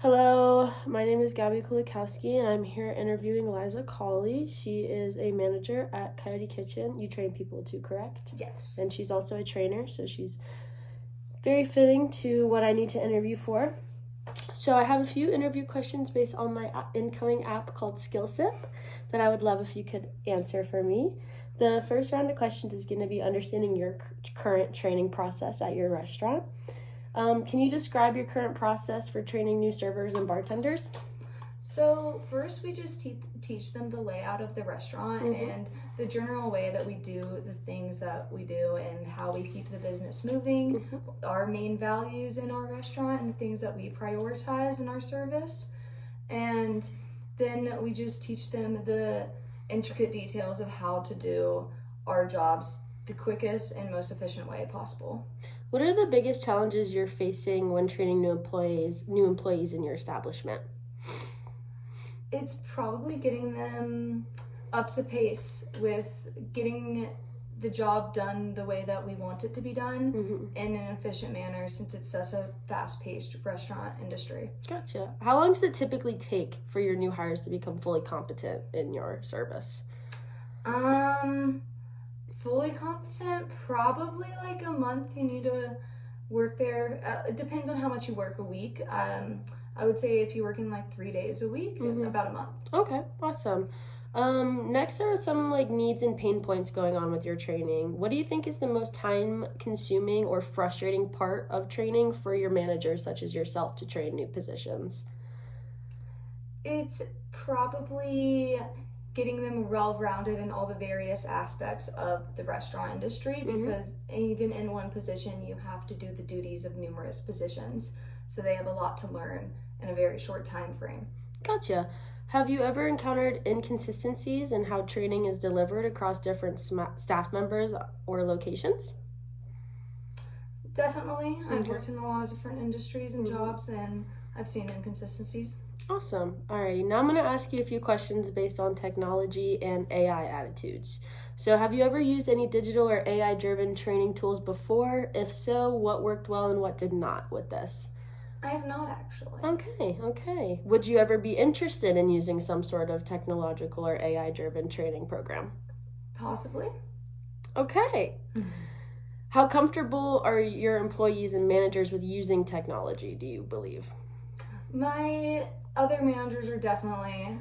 Hello, my name is Gabby Kulikowski, and I'm here interviewing Liza Colley. She is a manager at Coyote Kitchen. You train people too, correct? Yes. And she's also a trainer, so she's very fitting to what I need to interview for. So I have a few interview questions based on my incoming app called SkillSip that I would love if you could answer for me. The first round of questions is going to be understanding your current training process at your restaurant. Can you describe your current process for training new servers and bartenders? So first we just teach them the layout of the restaurant and the general way that we do the things that we do and how we keep the business moving, our main values in our restaurant and the things that we prioritize in our service. And then we just teach them the intricate details of how to do our jobs the quickest and most efficient way possible. What are the biggest challenges you're facing when training new employees in your establishment? It's probably getting them up to pace with getting the job done the way that we want it to be done in an efficient manner, since it's such a fast-paced restaurant industry. Gotcha. How long does it typically take for your new hires to become fully competent in your service? Fully competent, probably like a month. You need to work there. It depends on how much you work a week. I would say if you're working like 3 days a week, about a month. Okay, awesome. Next are some needs and pain points going on with your training. What do you think is the most time consuming or frustrating part of training for your managers, such as yourself, to train new positions? It's probably getting them well-rounded in all the various aspects of the restaurant industry, because even in one position you have to do the duties of numerous positions, so they have a lot to learn in a very short time frame. Gotcha. Have you ever encountered inconsistencies in how training is delivered across different staff members or locations? Definitely. I've worked in a lot of different industries and jobs, and I've seen inconsistencies. Awesome. Alrighty, now I'm going to ask you a few questions based on technology and AI attitudes. So have you ever used any digital or AI-driven training tools before? If so, what worked well and what did not with this? I have not, actually. Okay. Would you ever be interested in using some sort of technological or AI-driven training program? Possibly. Okay. How comfortable are your employees and managers with using technology, do you believe? My other managers are definitely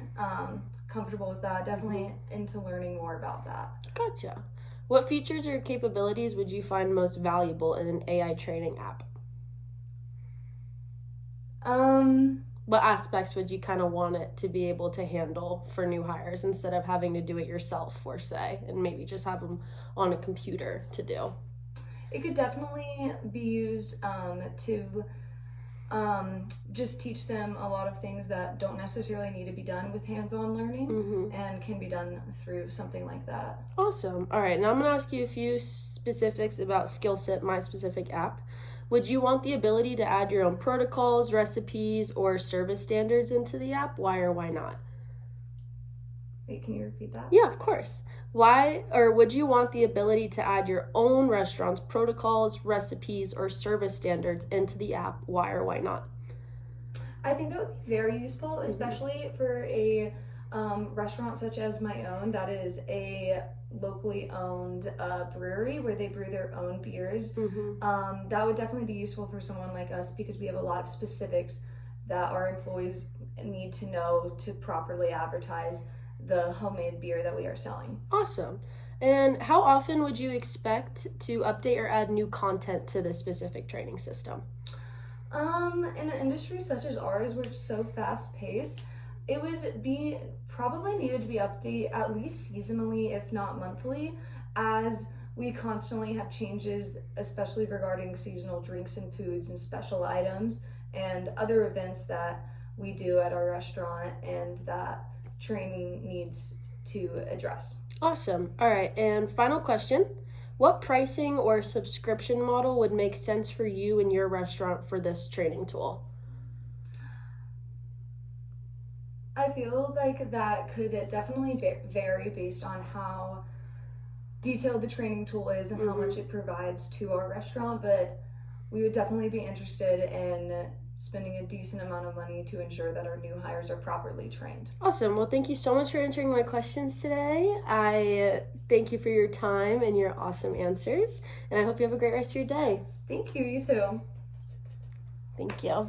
comfortable with that, definitely into learning more about that. Gotcha. What features or capabilities would you find most valuable in an AI training app? What aspects would you kind of want it to be able to handle for new hires instead of having to do it yourself, or say, and maybe just have them on a computer to do? It could definitely be used to just teach them a lot of things that don't necessarily need to be done with hands-on learning and can be done through something like that. Awesome. All right, now I'm going to ask you a few specifics about SkillSip, my specific app. Would you want the ability to add your own protocols, recipes, or service standards into the app? Why or why not? Wait, can you repeat that? Yeah, of course. Why, or would you want the ability to add your own restaurant's protocols, recipes, or service standards into the app? Why or why not? I think that would be very useful, especially for a restaurant such as my own that is a locally owned brewery where they brew their own beers. That would definitely be useful for someone like us, because we have a lot of specifics that our employees need to know to properly advertise the homemade beer that we are selling. Awesome. And how often would you expect to update or add new content to this specific training system? In an industry such as ours, where it's so fast-paced, it would be probably needed to be updated at least seasonally, if not monthly, as we constantly have changes, especially regarding seasonal drinks and foods and special items and other events that we do at our restaurant and that training needs to address. Awesome. All right, and final question. What pricing or subscription model would make sense for you and your restaurant for this training tool? I feel like that could definitely vary based on how detailed the training tool is and how much it provides to our restaurant, but we would definitely be interested in spending a decent amount of money to ensure that our new hires are properly trained. Awesome. Well, thank you so much for answering my questions today. I thank you for your time and your awesome answers, and I hope you have a great rest of your day. Thank you. You too. Thank you.